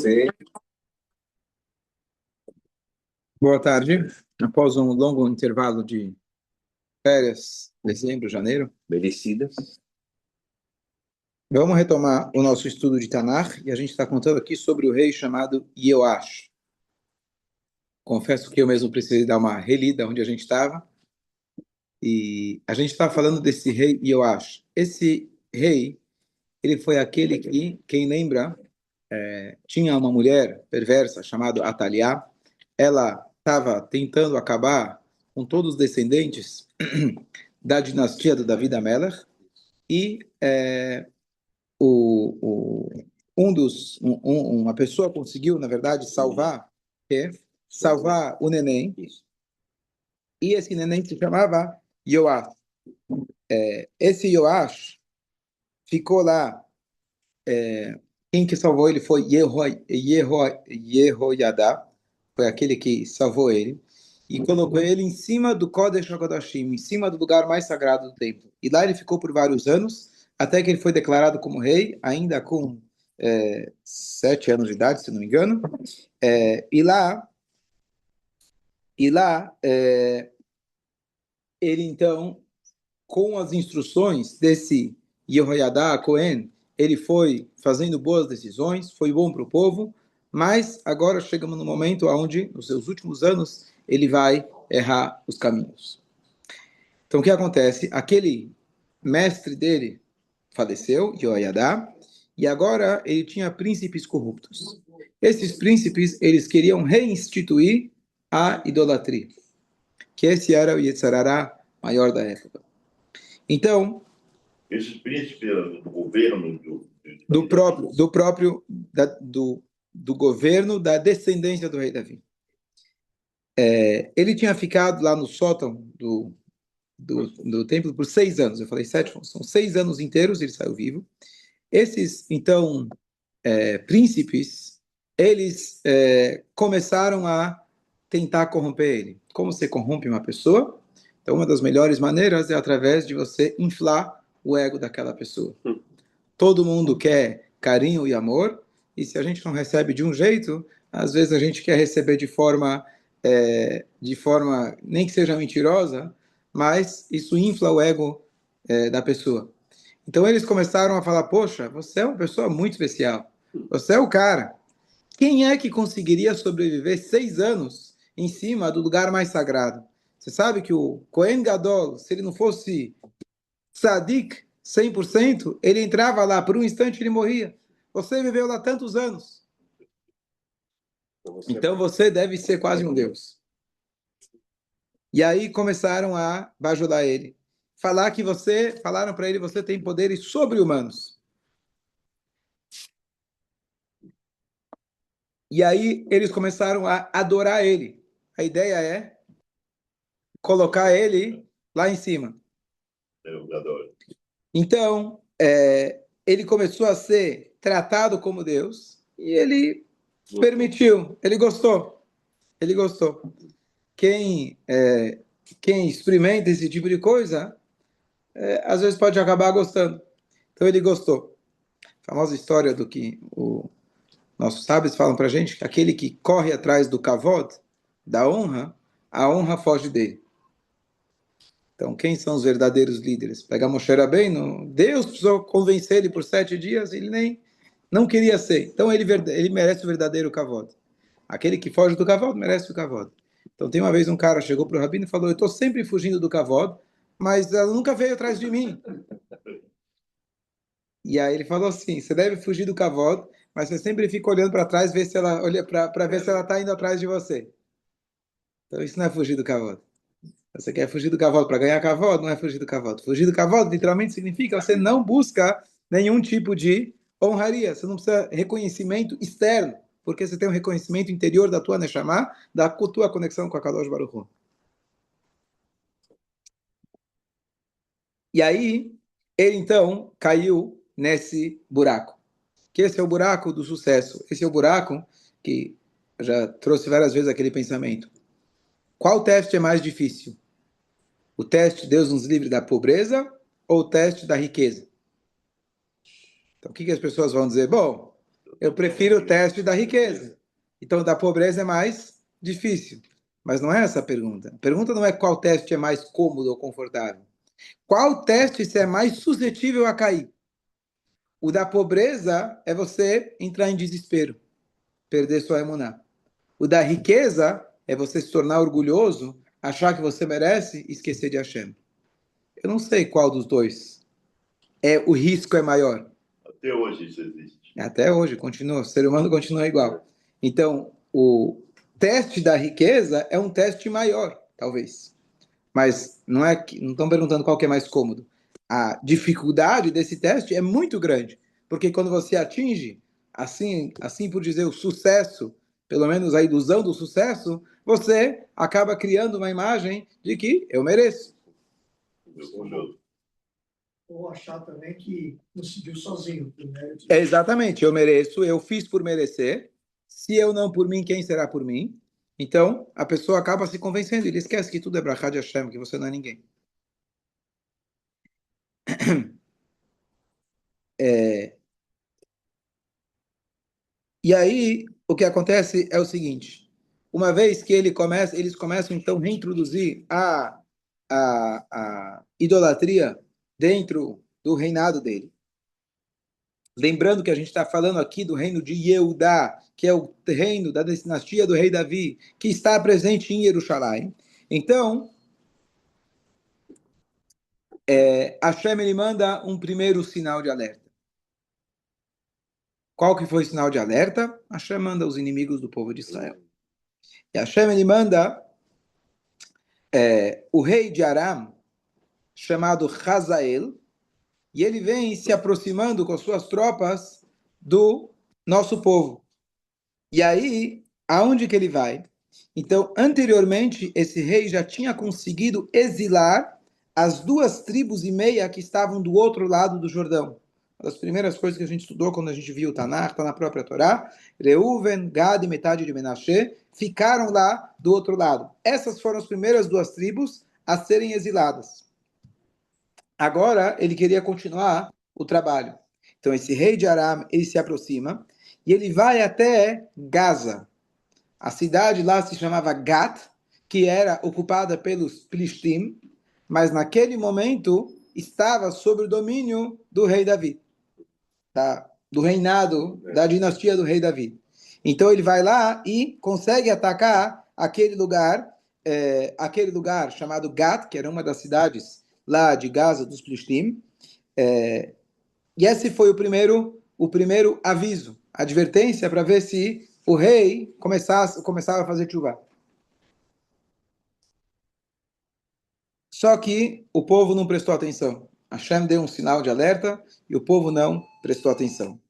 Sim. Boa tarde. Após um longo intervalo de férias, dezembro, janeiro, merecidas, vamos retomar o nosso estudo de Tanakh e a gente está contando aqui sobre o rei chamado Yoash. Confesso que eu mesmo precisei dar uma relida onde a gente estava e a gente está falando desse rei Yoash. Esse rei, ele foi aquele que, quem lembra, tinha uma mulher perversa chamada Ataliá. Ela estava tentando acabar com todos os descendentes da dinastia do David Amelech e uma pessoa conseguiu, na verdade, salvar o neném, e esse neném se chamava Yoash. Esse Yoash ficou lá. Quem que salvou ele foi Yehoiada, foi aquele que salvou ele, e colocou ele em cima do Kodesh HaKodashim, em cima do lugar mais sagrado do templo. E lá ele ficou por vários anos, até que ele foi declarado como rei, ainda com 7 anos de idade, se não me engano. E lá, ele então, com as instruções desse Yehoiada Cohen, ele foi fazendo boas decisões, foi bom para o povo, mas agora chegamos no momento onde, nos seus últimos anos, ele vai errar os caminhos. Então, o que acontece? Aquele mestre dele faleceu, Yehoiada, e agora ele tinha príncipes corruptos. Esses príncipes, eles queriam reinstituir a idolatria, que esse era o Yetzirará maior da época. Então, esses príncipes do governo do governo da descendência do rei Davi. Ele tinha ficado lá no sótão do templo por 6 anos. Eu falei 7, são 6 anos inteiros ele saiu vivo. Esses, então, príncipes, eles começaram a tentar corromper ele. Como você corrompe uma pessoa? Então, uma das melhores maneiras é através de você inflar o ego daquela pessoa. Todo mundo quer carinho e amor, e se a gente não recebe de um jeito, às vezes a gente quer receber de forma nem que seja mentirosa, mas isso infla o ego da pessoa. Então eles começaram a falar, poxa, você é uma pessoa muito especial, você é o cara. Quem é que conseguiria sobreviver 6 anos em cima do lugar mais sagrado? Você sabe que o Kohen Gadol, se ele não fosse Tzadik 100%, ele entrava lá, por um instante ele morria. Você viveu lá tantos anos. Então você deve ser quase um Deus. E aí começaram a bajular ele. Falaram para ele, você tem poderes sobre-humanos. E aí eles começaram a adorar ele. A ideia é colocar ele lá em cima. Então, ele começou a ser tratado como Deus e ele permitiu, ele gostou. Quem experimenta esse tipo de coisa, às vezes pode acabar gostando. Então ele gostou. A famosa história do que nossos sábios falam para a gente, que aquele que corre atrás do kavod, da honra, a honra foge dele. Então, quem são os verdadeiros líderes? Pega Moshe Rabbeinu, Deus precisou convencer ele por 7 dias, ele nem não queria ser. Então, ele merece o verdadeiro kavod. Aquele que foge do kavod merece o kavod. Então, tem uma vez um cara chegou para o Rabino e falou, eu estou sempre fugindo do kavod, mas ela nunca veio atrás de mim. E aí ele falou assim, você deve fugir do kavod, mas você sempre fica olhando para trás, ver se ela olha para ver se ela está indo atrás de você. Então, isso não é fugir do kavod. Você quer fugir do cavalo para ganhar cavalo? Não é fugir do cavalo. Fugir do cavalo literalmente significa você não busca nenhum tipo de honraria. Você não precisa de reconhecimento externo, porque você tem um reconhecimento interior da tua Neshama, da tua conexão com a Kadosh Baruch Hu. E aí, ele então caiu nesse buraco. Que esse é o buraco do sucesso. Esse é o buraco que eu já trouxe várias vezes aquele pensamento. Qual teste é mais difícil? O teste Deus nos livre da pobreza ou o teste da riqueza? Então, o que as pessoas vão dizer? Bom, Eu prefiro o teste da riqueza. Então, da pobreza é mais difícil. Mas não é essa a pergunta. A pergunta não é qual teste é mais cômodo ou confortável. Qual teste você é mais suscetível a cair? O da pobreza é você entrar em desespero, perder sua emuná. O da riqueza é você se tornar orgulhoso, achar que você merece e esquecer de Hashem. Eu não sei qual dos dois o risco é maior. Até hoje isso existe. Até hoje, continua, o ser humano continua igual. Então, o teste da riqueza é um teste maior, talvez. Mas não estão perguntando qual que é mais cômodo. A dificuldade desse teste é muito grande, porque quando você atinge, assim por dizer, o sucesso, pelo menos a ilusão do sucesso, você acaba criando uma imagem de que eu mereço. Ou achar também que conseguiu sozinho. Exatamente, eu mereço, eu fiz por merecer. Se eu não por mim, quem será por mim? Então, a pessoa acaba se convencendo, ele esquece que tudo é brachá de Hashem, que você não é ninguém. E aí, o que acontece é o seguinte: uma vez que eles começam então a reintroduzir a idolatria dentro do reinado dele. Lembrando que a gente está falando aqui do reino de Yehudá, que é o reino da dinastia do rei Davi, que está presente em Jerusalém. Então, Hashem ele manda um primeiro sinal de alerta. Qual que foi o sinal de alerta? Hashem manda os inimigos do povo de Israel. E Hashem ele manda o rei de Aram, chamado Hazael, e ele vem se aproximando com suas tropas do nosso povo. E aí, aonde que ele vai? Então, anteriormente, esse rei já tinha conseguido exilar as 2,5 tribos que estavam do outro lado do Jordão. Uma das primeiras coisas que a gente estudou quando a gente viu o Tanakh, está na própria Torá, Reuven, Gad e metade de Menashe, ficaram lá do outro lado. Essas foram as primeiras 2 tribos a serem exiladas. Agora, ele queria continuar o trabalho. Então, esse rei de Aram, ele se aproxima e ele vai até Gaza. A cidade lá se chamava Gat, que era ocupada pelos Plishtim, mas naquele momento estava sob o domínio do rei Davi, do reinado da dinastia do rei Davi. Então ele vai lá e consegue atacar aquele lugar chamado Gat, que era uma das cidades lá de Gaza dos Plishtim. E esse foi o primeiro aviso, advertência para ver se o rei começava a fazer chuva. Só que o povo não prestou atenção. Hashem deu um sinal de alerta e o povo não prestou atenção.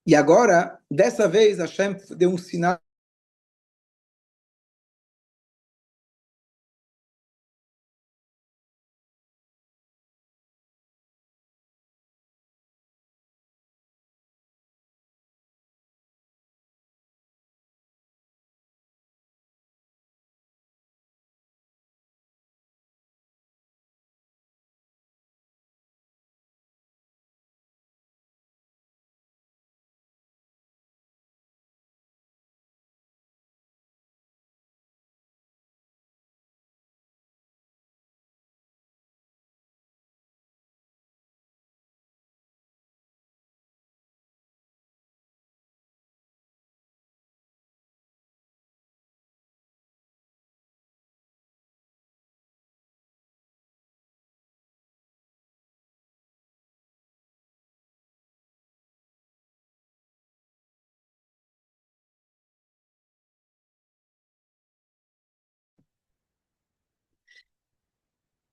E agora, dessa vez, Hashem deu um sinal.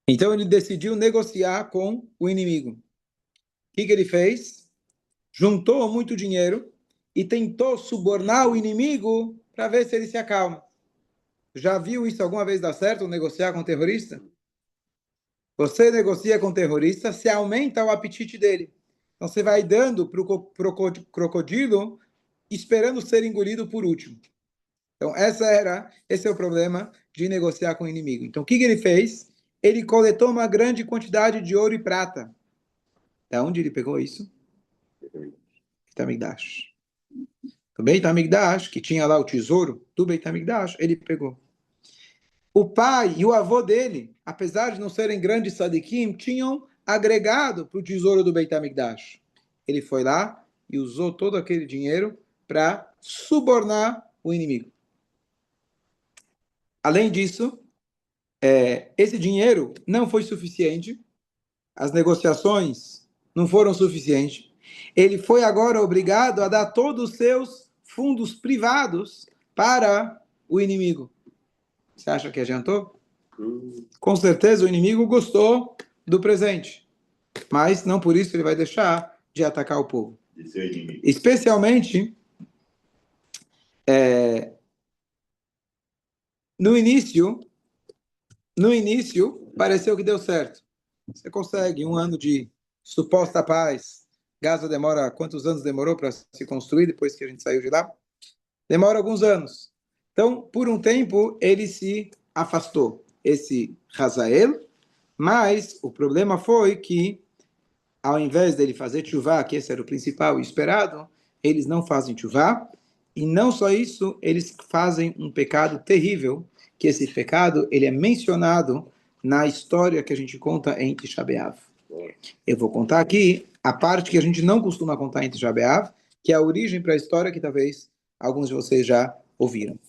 Então ele decidiu negociar com o inimigo. O que ele fez? Juntou muito dinheiro e tentou subornar o inimigo para ver se ele se acalma. Já viu isso alguma vez dar certo, negociar com terrorista? Você negocia com terrorista, se aumenta o apetite dele. Então você vai dando para o crocodilo, esperando ser engolido por último. Então esse é o problema de negociar com o inimigo. Então o que ele fez? Ele coletou uma grande quantidade de ouro e prata. Da onde ele pegou isso? Beit HaMikdash. O Beit HaMikdash, que tinha lá o tesouro do Beit HaMikdash, ele pegou. O pai e o avô dele, apesar de não serem grandes sadiquim, tinham agregado para o tesouro do Beit HaMikdash. Ele foi lá e usou todo aquele dinheiro para subornar o inimigo. Além disso, esse dinheiro não foi suficiente, as negociações não foram suficientes. Ele foi agora obrigado a dar todos os seus fundos privados para o inimigo. Você acha que adiantou? Com certeza o inimigo gostou do presente, mas não por isso ele vai deixar de atacar o povo. Especialmente no início pareceu que deu certo. Você consegue um ano de suposta paz. Gaza demora, quantos anos demorou para se construir depois que a gente saiu de lá? Demora alguns anos. Então, por um tempo, ele se afastou, esse Hazael, mas o problema foi que, ao invés dele fazer tchuvá, que esse era o principal e esperado, eles não fazem tchuvá, e não só isso, eles fazem um pecado terrível, que esse pecado ele é mencionado na história que a gente conta em Tisha B'Av. Eu vou contar aqui a parte que a gente não costuma contar em Tisha B'Av, que é a origem para a história que talvez alguns de vocês já ouviram.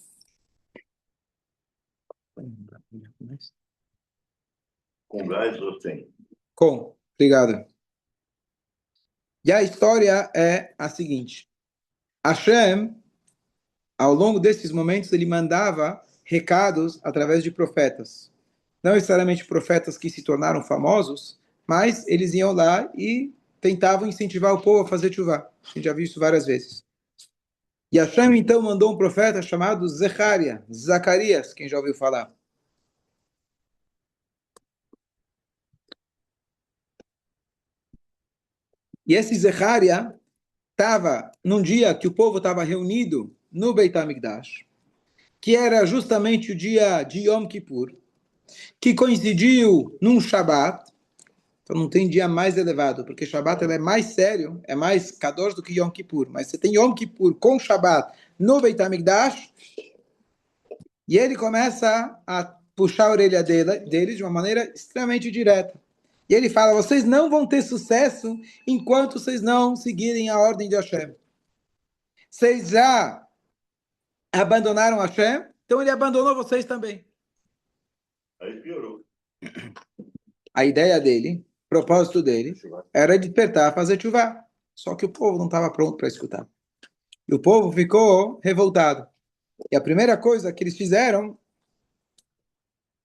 Com gás ou sem? Com, obrigado. E a história é a seguinte. Hashem, ao longo desses momentos, ele mandava recados através de profetas. Não necessariamente profetas que se tornaram famosos, mas eles iam lá e tentavam incentivar o povo a fazer chuvá. A gente já viu isso várias vezes. E Hashem, então, mandou um profeta chamado Zacarias, quem já ouviu falar. E esse Zecharia estava num dia que o povo estava reunido no Beit HaMikdash, que era justamente o dia de Yom Kippur, que coincidiu num Shabat. Então não tem dia mais elevado, porque Shabat é mais sério, é mais kadosh do que Yom Kippur. Mas você tem Yom Kippur com Shabat no Beit HaMikdash, e ele começa a puxar a orelha dele de uma maneira extremamente direta. E ele fala, vocês não vão ter sucesso enquanto vocês não seguirem a ordem de Hashem. Vocês já abandonaram Hashem, então ele abandonou vocês também. Aí piorou. A ideia dele, o propósito dele, era despertar, fazer chuvá. Só que o povo não estava pronto para escutar. E o povo ficou revoltado. E a primeira coisa que eles fizeram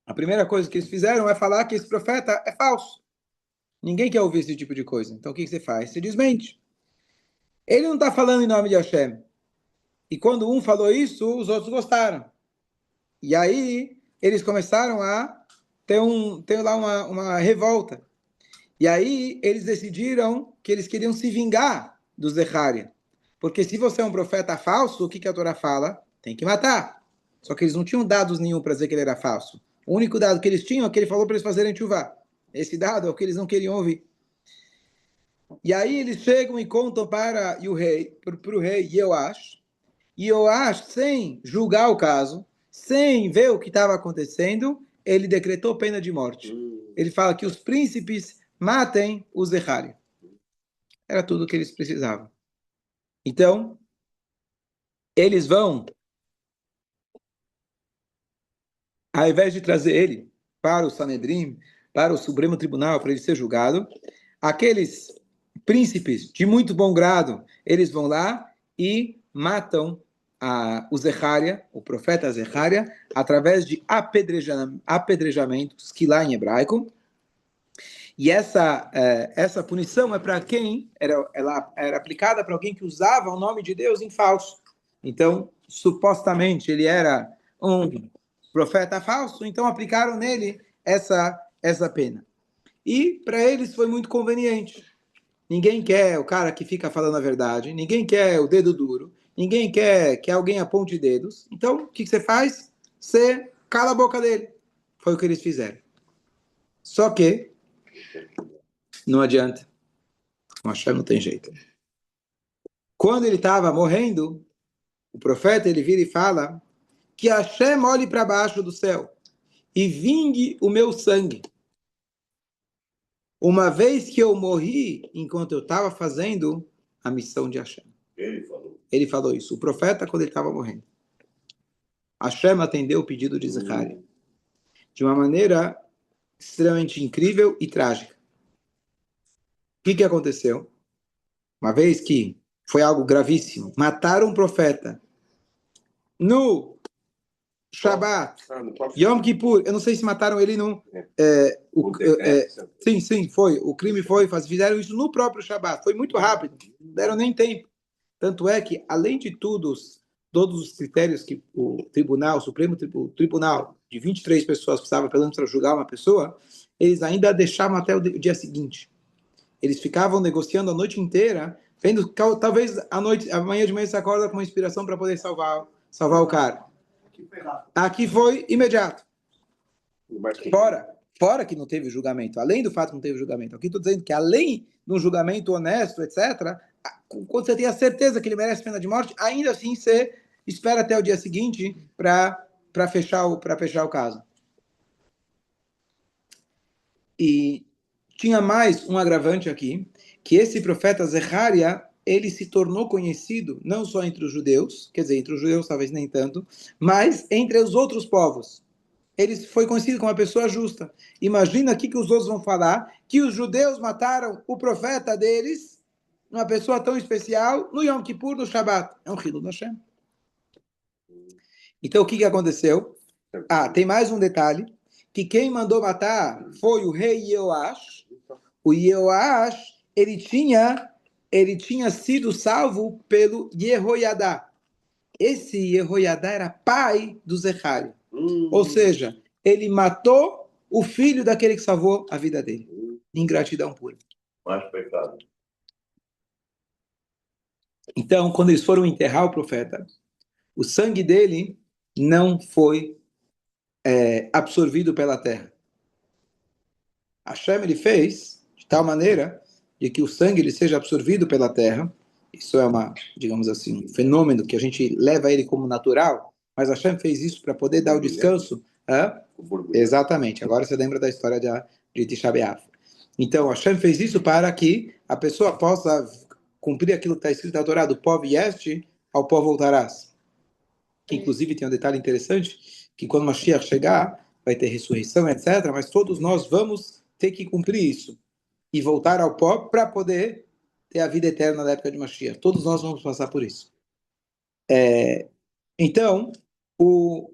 é falar que esse profeta é falso. Ninguém quer ouvir esse tipo de coisa. Então o que você faz? Você desmente. Ele não está falando em nome de Hashem. E quando um falou isso, os outros gostaram. E aí eles começaram a ter lá uma revolta. E aí eles decidiram que eles queriam se vingar do Zecharia. Porque se você é um profeta falso, o que a Torá fala? Tem que matar. Só que eles não tinham dados nenhum para dizer que ele era falso. O único dado que eles tinham é que ele falou para eles fazerem chuvá. Esse dado é o que eles não queriam ouvir. E aí eles chegam e contam para o rei Yoash. E Yoash, sem julgar o caso, sem ver o que estava acontecendo, ele decretou pena de morte. Ele fala que os príncipes matem o Zecharia. Era tudo o que eles precisavam. Então, eles vão, ao invés de trazer ele para o Sanedrim, para o Supremo Tribunal, para ele ser julgado, aqueles príncipes de muito bom grado, eles vão lá e matam o Zecharia, o profeta Zecharia, através de apedrejamentos, que lá em hebraico. E essa punição é para quem ela era aplicada para alguém que usava o nome de Deus em falso. Então, supostamente, ele era um profeta falso, então aplicaram nele essa pena. E para eles foi muito conveniente. Ninguém quer o cara que fica falando a verdade, ninguém quer o dedo duro, ninguém quer que alguém aponte dedos. Então, o que você faz? Você cala a boca dele. Foi o que eles fizeram. Só que não adianta. Com Hashem não tem jeito. Quando ele estava morrendo, o profeta ele vira e fala que Hashem olhe para baixo do céu e vingue o meu sangue. Uma vez que eu morri enquanto eu estava fazendo a missão de Hashem. Ele falou. Ele falou isso, o profeta quando ele estava morrendo. Hashem atendeu o pedido de Zecharia de uma maneira extremamente incrível e trágica. O que aconteceu? Uma vez que foi algo gravíssimo, mataram um profeta no Shabat, Yom Kippur, eu não sei se mataram ele no... sim, foi. O crime foi, fizeram isso no próprio Shabat, foi muito rápido, não deram nem tempo. Tanto é que, além de todos os critérios que o tribunal, o Supremo Tribunal, de 23 pessoas precisava pelo menos para julgar uma pessoa, eles ainda deixavam até o dia seguinte. Eles ficavam negociando a noite inteira, vendo, talvez amanhã de manhã você acorda com uma inspiração para poder salvar o cara. Aqui foi imediato. Fora que não teve julgamento, além do fato que não teve julgamento. Aqui estou dizendo que além de um julgamento honesto, etc., quando você tem a certeza que ele merece pena de morte, ainda assim você espera até o dia seguinte para fechar o caso. E tinha mais um agravante aqui, que esse profeta Zecharia, ele se tornou conhecido não só entre os judeus, quer dizer, entre os judeus talvez nem tanto, mas entre os outros povos. Ele foi conhecido como uma pessoa justa. Imagina aqui que os outros vão falar que os judeus mataram o profeta deles, uma pessoa tão especial, no Yom Kippur, no Shabat. É um Hilul Hashem. Então, o que aconteceu? Tem mais um detalhe, que quem mandou matar foi o rei Yoash. O Yoash, ele tinha sido salvo pelo Yehoiadá. Esse Yehoiadá era pai do Zecharia. Ou seja, ele matou o filho daquele que salvou a vida dele. Ingratidão pura. Mais pecado. Então, quando eles foram enterrar o profeta, o sangue dele não foi absorvido pela terra. Hashem ele fez de tal maneira de que o sangue ele seja absorvido pela terra. Isso é digamos assim, um fenômeno que a gente leva ele como natural, mas Hashem fez isso para poder dar o descanso. Exatamente. Agora você lembra da história de Tisha B'Av. Então, Hashem fez isso para que a pessoa possa cumprir aquilo que está escrito na Torá, do pó vieste, ao pó voltarás. Que, inclusive, tem um detalhe interessante, que quando Mashiach chegar, vai ter ressurreição, etc., mas todos nós vamos ter que cumprir isso e voltar ao pó para poder ter a vida eterna na época de Mashiach. Todos nós vamos passar por isso. Então,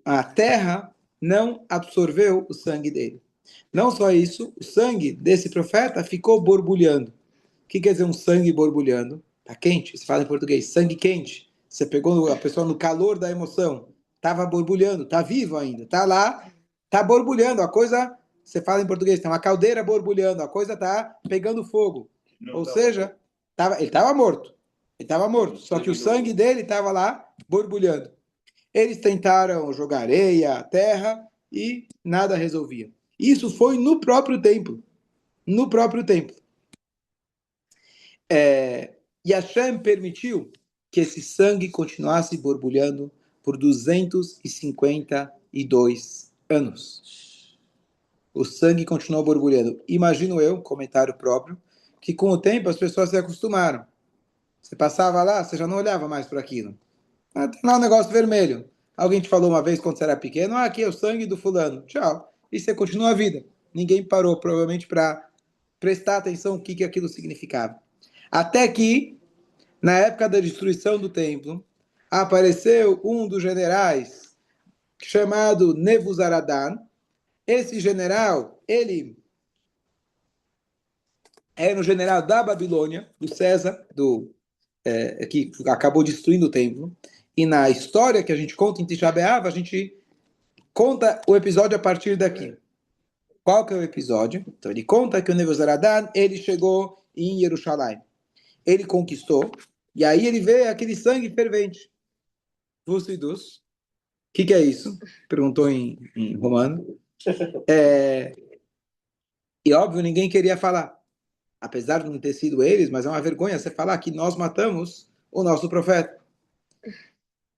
a terra não absorveu o sangue dele. Não só isso, o sangue desse profeta ficou borbulhando. O que quer dizer um sangue borbulhando? Está quente, se fala em português, sangue quente. Você pegou a pessoa no calor da emoção, estava borbulhando, está vivo ainda, está lá, está borbulhando, a coisa, você fala em português, tem uma caldeira borbulhando, a coisa está pegando fogo. Ou seja, ele estava morto. Ele estava morto, só que o sangue dele estava lá borbulhando. Eles tentaram jogar areia, terra, e nada resolvia. Isso foi no próprio templo. No próprio templo. E Hashem permitiu que esse sangue continuasse borbulhando por 252 anos. O sangue continuou borbulhando. Imagino eu, comentário próprio, que com o tempo as pessoas se acostumaram. Você passava lá, você já não olhava mais para aquilo. Tem lá um negócio vermelho. Alguém te falou uma vez quando você era pequeno, aqui é o sangue do fulano. Tchau. E você continua a vida. Ninguém parou, provavelmente, para prestar atenção no que aquilo significava. Até que, na época da destruição do templo, apareceu um dos generais, chamado Nebuzaradan. Esse general, ele era um general da Babilônia, do César, que acabou destruindo o templo. E na história que a gente conta em Tisha B'Av, a gente conta o episódio a partir daqui. Qual que é o episódio? Então ele conta que o Nebuzaradan, ele chegou em Jerusalém. Ele conquistou, e aí ele vê aquele sangue fervente. Vucidus. O que é isso? Perguntou em romano. E óbvio, ninguém queria falar. Apesar de não ter sido eles, mas é uma vergonha você falar que nós matamos o nosso profeta.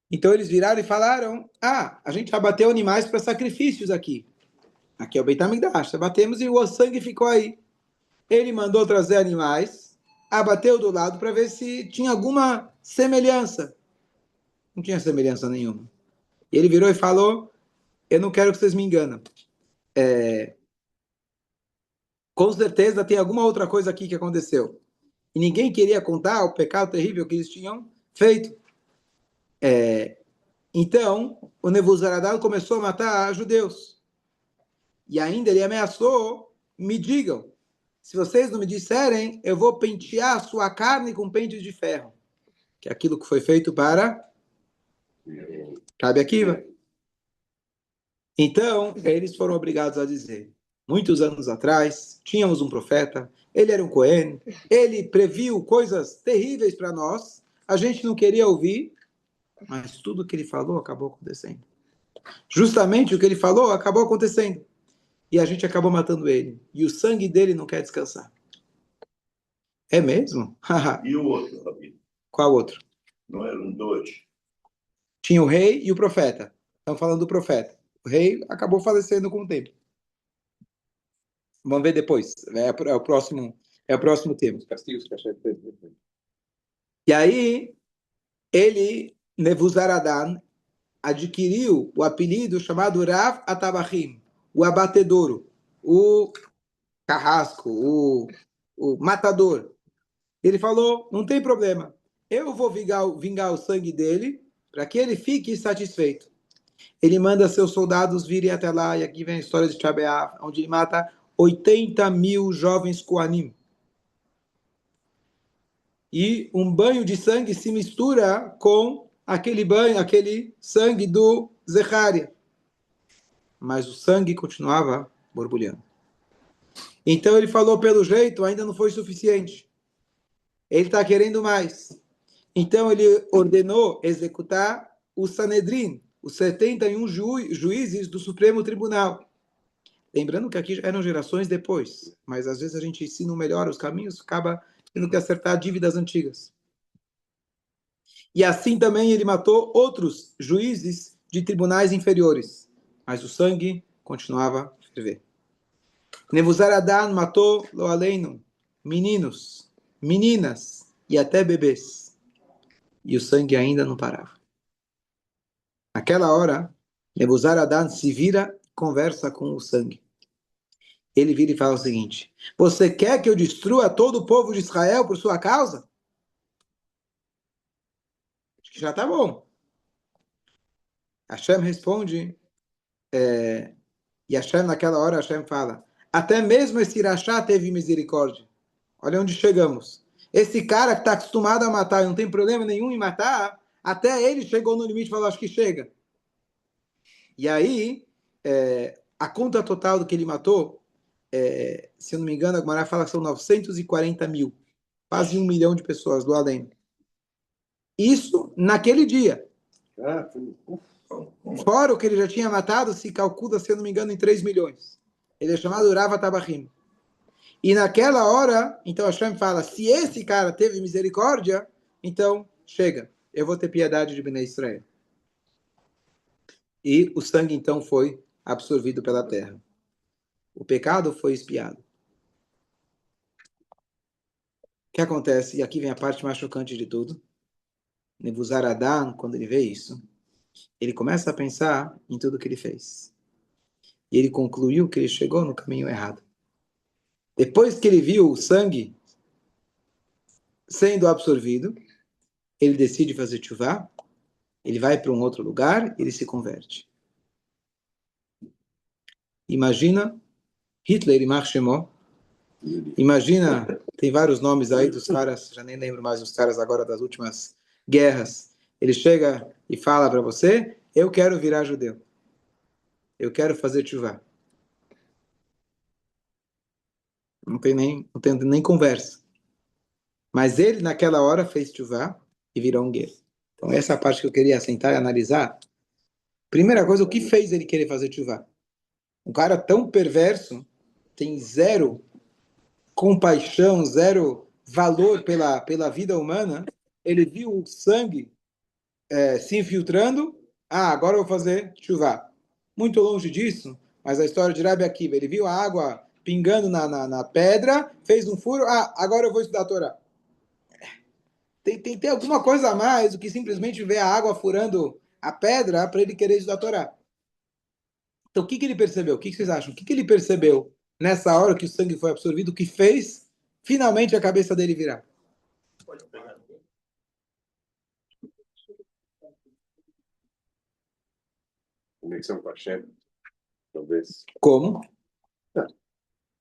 Então eles viraram e falaram, a gente abateu animais para sacrifícios aqui. Aqui é o Beit HaMikdash, abatemos e o sangue ficou aí. Ele mandou trazer animais, abateu do lado para ver se tinha alguma semelhança. Não tinha semelhança nenhuma. E ele virou e falou, eu não quero que vocês me enganam. Com certeza tem alguma outra coisa aqui que aconteceu. E ninguém queria contar o pecado terrível que eles tinham feito. Então, o Nebuzaradan começou a matar judeus. E ainda ele ameaçou, me digam, se vocês não me disserem, eu vou pentear a sua carne com pentes de ferro. Que é aquilo que foi feito para Rabi Akiva. Então, eles foram obrigados a dizer, muitos anos atrás, tínhamos um profeta, ele era um Cohen, ele previu coisas terríveis para nós, a gente não queria ouvir, mas tudo que ele falou acabou acontecendo. Justamente o que ele falou acabou acontecendo. E a gente acabou matando ele. E o sangue dele não quer descansar. É mesmo? E o outro, Rabino? Qual outro? Não eram dois? Tinha o rei e o profeta. Estamos falando do profeta. O rei acabou falecendo com o tempo. Vamos ver depois. É o próximo tema. E aí, ele, Nebuzaradan, adquiriu o apelido chamado Rav Atabachim, o abatedouro, o carrasco, o matador. Ele falou, não tem problema, eu vou vingar o sangue dele para que ele fique satisfeito. Ele manda seus soldados virem até lá, e aqui vem a história de Tchabeá, onde ele mata 80 mil jovens Koanim. E um banho de sangue se mistura com aquele sangue do Zecharia. Mas o sangue continuava borbulhando. Então ele falou, pelo jeito, ainda não foi suficiente. Ele está querendo mais. Então ele ordenou executar o Sanedrin, os 71 juízes do Supremo Tribunal. Lembrando que aqui eram gerações depois, mas às vezes a gente ensina melhor os caminhos, acaba tendo que acertar dívidas antigas. E assim também ele matou outros juízes de tribunais inferiores, mas o sangue continuava a ferver. Nebuzaradan matou, lo aleinu, meninos, meninas e até bebês. E o sangue ainda não parava. Naquela hora, Nebuzaradan se vira e conversa com o sangue. Ele vira e fala o seguinte, você quer que eu destrua todo o povo de Israel por sua causa? Acho que já está bom. Hashem responde, e Hashem naquela hora, Hashem fala, até mesmo esse Irachá teve misericórdia. Olha onde chegamos. Esse cara que está acostumado a matar e não tem problema nenhum em matar, até ele chegou no limite e falou, acho que chega. E aí, a conta total do que ele matou, se eu não me engano, a Gemara fala que são 940 mil. Quase 1 milhão de pessoas do além. Isso naquele dia. Fora o que ele já tinha matado, se calcula, se eu não me engano, em 3 milhões. Ele é chamado Rava Tabachim. E naquela hora, então Hashem fala, se esse cara teve misericórdia, então chega, eu vou ter piedade de Bnei Israel. E o sangue então foi absorvido pela terra. O pecado foi expiado. O que acontece? E aqui vem a parte mais chocante de tudo. Nebuzaradan, quando ele vê isso, ele começa a pensar em tudo que ele fez. E ele concluiu que ele chegou no caminho errado. Depois que ele viu o sangue sendo absorvido, ele decide fazer tshuva, ele vai para um outro lugar e ele se converte. Imagina Hitler e Mark Shemó. Imagina, tem vários nomes aí dos caras, já nem lembro mais dos caras agora das últimas guerras. Ele chega e fala para você, eu quero virar judeu. Eu quero fazer tshuva. Não tem nem conversa. Mas ele, naquela hora, fez tshuva e virou um guerreiro. Então, essa é a parte que eu queria sentar e analisar. Primeira coisa, o que fez ele querer fazer tshuva? Um cara tão perverso, tem zero compaixão, zero valor pela vida humana, ele viu o sangue se infiltrando, agora eu vou fazer chuvá. Muito longe disso, mas a história de Rabi Akiva, ele viu a água pingando na pedra, fez um furo, agora eu vou estudar a Torá. Tem alguma coisa a mais do que simplesmente ver a água furando a pedra para ele querer estudar a Torá. Então, o que ele percebeu? O que vocês acham? O que ele percebeu nessa hora que o sangue foi absorvido, que fez finalmente a cabeça dele virar? Conexão com a Hashem, talvez. Como?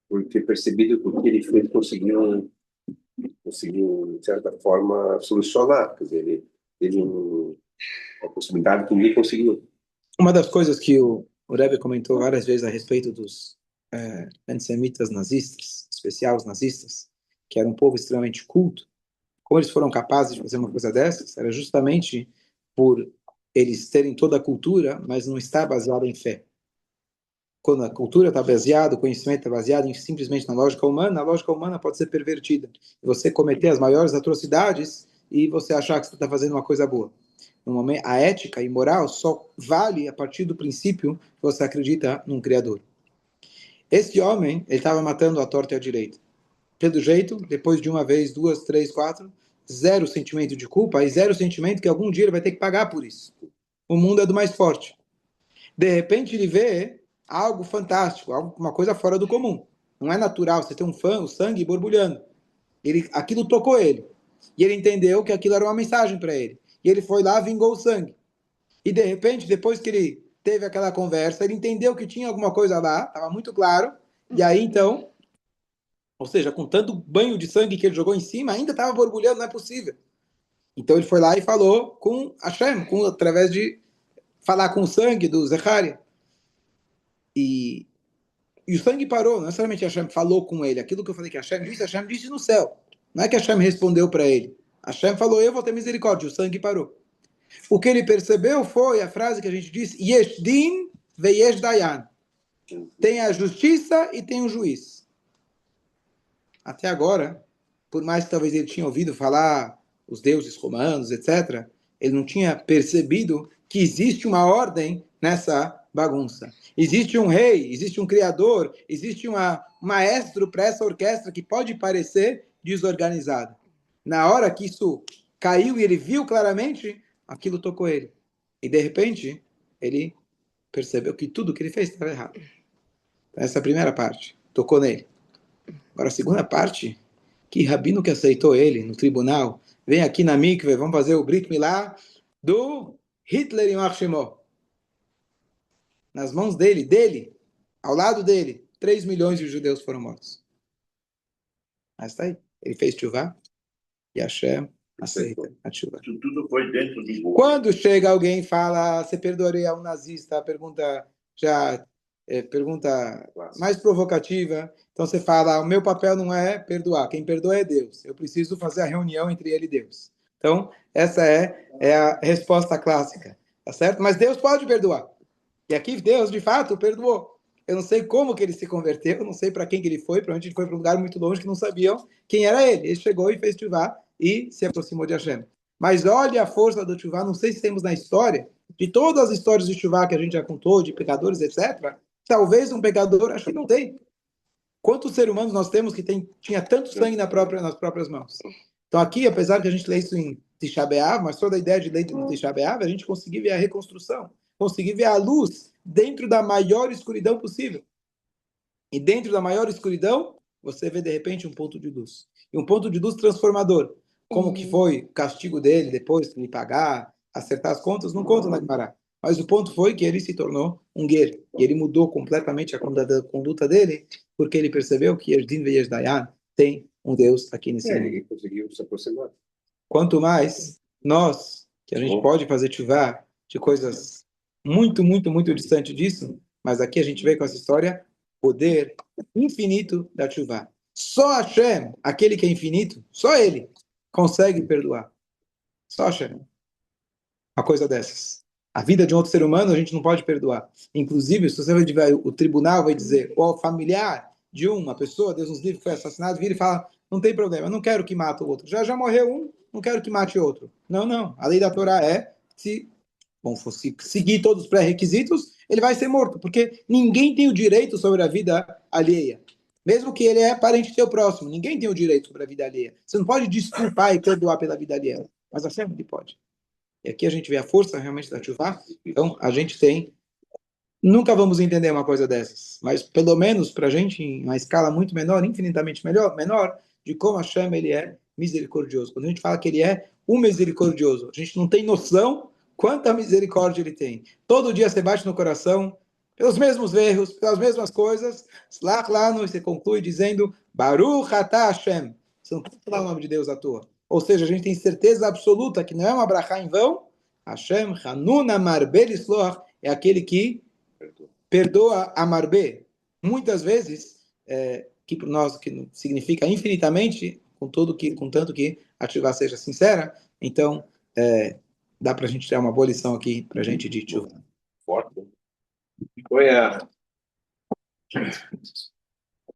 Por ter percebido que o que ele fez conseguiu, de certa forma, solucionar. Quer dizer, ele teve uma possibilidade que ninguém conseguiu. Uma das coisas que o Rebbe comentou várias vezes a respeito dos antissemitas nazistas, especial os nazistas, que era um povo extremamente culto, como eles foram capazes de fazer uma coisa dessas, era justamente por eles terem toda a cultura, mas não está baseada em fé. Quando a cultura está baseada, o conhecimento está baseado simplesmente na lógica humana, a lógica humana pode ser pervertida. Você cometer as maiores atrocidades e você achar que você está fazendo uma coisa boa. No momento, a ética e moral só vale a partir do princípio que você acredita num Criador. Esse homem, ele estava matando a torta e a direita. Pelo jeito, depois de uma vez, duas, três, quatro, zero sentimento de culpa e zero sentimento que algum dia ele vai ter que pagar por isso. O mundo é do mais forte. De repente ele vê algo fantástico, uma coisa fora do comum. Não é natural você ter o sangue borbulhando. Aquilo tocou ele. E ele entendeu que aquilo era uma mensagem para ele. E ele foi lá, vingou o sangue. E de repente, depois que ele teve aquela conversa, ele entendeu que tinha alguma coisa lá, estava muito claro. E aí então, ou seja, com tanto banho de sangue que ele jogou em cima, ainda estava borbulhando, não é possível. Então ele foi lá e falou com Hashem, através de falar com o sangue do Zecharia. E o sangue parou, não necessariamente Hashem falou com ele. Aquilo que eu falei que Hashem disse no céu. Não é que Hashem respondeu para ele. Hashem falou, eu vou ter misericórdia. O sangue parou. O que ele percebeu foi a frase que a gente disse, Yesh din ve yesh dayan. Tem a justiça e tem o juiz. Até agora, por mais que talvez ele tinha ouvido falar os deuses romanos, etc., ele não tinha percebido que existe uma ordem nessa bagunça. Existe um rei, existe um criador, existe um maestro para essa orquestra que pode parecer desorganizada. Na hora que isso caiu e ele viu claramente, aquilo tocou ele. E de repente, ele percebeu que tudo que ele fez estava errado. Essa é a primeira parte, tocou nele. Agora a segunda parte, que rabino que aceitou ele no tribunal, vem aqui na mikve, vamos fazer o Brit Milá do Hitler e Marshemó. Nas mãos dele, ao lado dele, 3 milhões de judeus foram mortos. Mas está aí. Ele fez chuvá e Hashem aceita a chuvá. Isso tudo foi dentro do gol. Quando chega alguém e fala, você perdoaria a um nazista? Pergunta mais provocativa. Então você fala, o meu papel não é perdoar, quem perdoa é Deus. Eu preciso fazer a reunião entre ele e Deus. Então, essa é a resposta clássica, tá certo? Mas Deus pode perdoar. E aqui Deus, de fato, perdoou. Eu não sei como que ele se converteu, eu não sei para quem que ele foi, provavelmente ele foi para um lugar muito longe que não sabiam quem era ele. Ele chegou e fez chuvá e se aproximou de Hashem. Mas olha a força do chuvá, não sei se temos na história, de todas as histórias de chuvá que a gente já contou, de pecadores, etc., talvez um pecador, acho que não tem. Quantos seres humanos nós temos que tinha tanto sangue nas próprias mãos? Então aqui, apesar que a gente lê isso em Tisha B'Av, mas toda a ideia de ler em Tisha B'Av, a gente conseguir ver a reconstrução, conseguir ver a luz dentro da maior escuridão possível. E dentro da maior escuridão, você vê de repente um ponto de luz. E um ponto de luz transformador. Como que foi o castigo dele depois que ele pagar, acertar as contas, não conta na Gemara. Mas o ponto foi que ele se tornou um guer. E ele mudou completamente a conduta dele, porque ele percebeu que Yeshdin ve Yesdayan tem um Deus aqui nesse mundo. Ele conseguiu se aproximar. Quanto mais nós, que a gente pode fazer chuvá de coisas muito, muito, muito distante disso, mas aqui a gente vê com essa história poder infinito da chuvá. Só Hashem, aquele que é infinito, só ele consegue perdoar. Só Hashem. Uma coisa dessas. A vida de um outro ser humano a gente não pode perdoar. Inclusive, se você vai, o tribunal vai dizer, o familiar de uma pessoa, Deus nos livre, foi assassinado, vira e fala, não tem problema, eu não quero que mate o outro. Já morreu um, não quero que mate outro. Não, não. A lei da Torá é, se fosse seguir todos os pré-requisitos, ele vai ser morto, porque ninguém tem o direito sobre a vida alheia. Mesmo que ele é parente teu próximo, ninguém tem o direito sobre a vida alheia. Você não pode desculpar e perdoar pela vida alheia, mas a fé ele pode. E aqui a gente vê a força realmente da Tchuvá. Então, a gente tem... Nunca vamos entender uma coisa dessas, mas pelo menos para a gente, em uma escala muito menor, infinitamente menor, de como Hashem ele é misericordioso. Quando a gente fala que ele é o misericordioso, a gente não tem noção quanta misericórdia ele tem. Todo dia você bate no coração, pelos mesmos erros, pelas mesmas coisas, lá, você conclui dizendo, Baruch atah Hashem. Você não pode falar o nome de Deus à toa. Ou seja, a gente tem certeza absoluta que não é uma brachá em vão. Hashem, Hanuna Marbel Isloach, é aquele que perdoa amarbe, muitas vezes, que para nós que significa infinitamente, contanto que a ativá seja sincera, então dá para a gente ter uma boa lição aqui para a gente de tchuvá. Forte. Foi a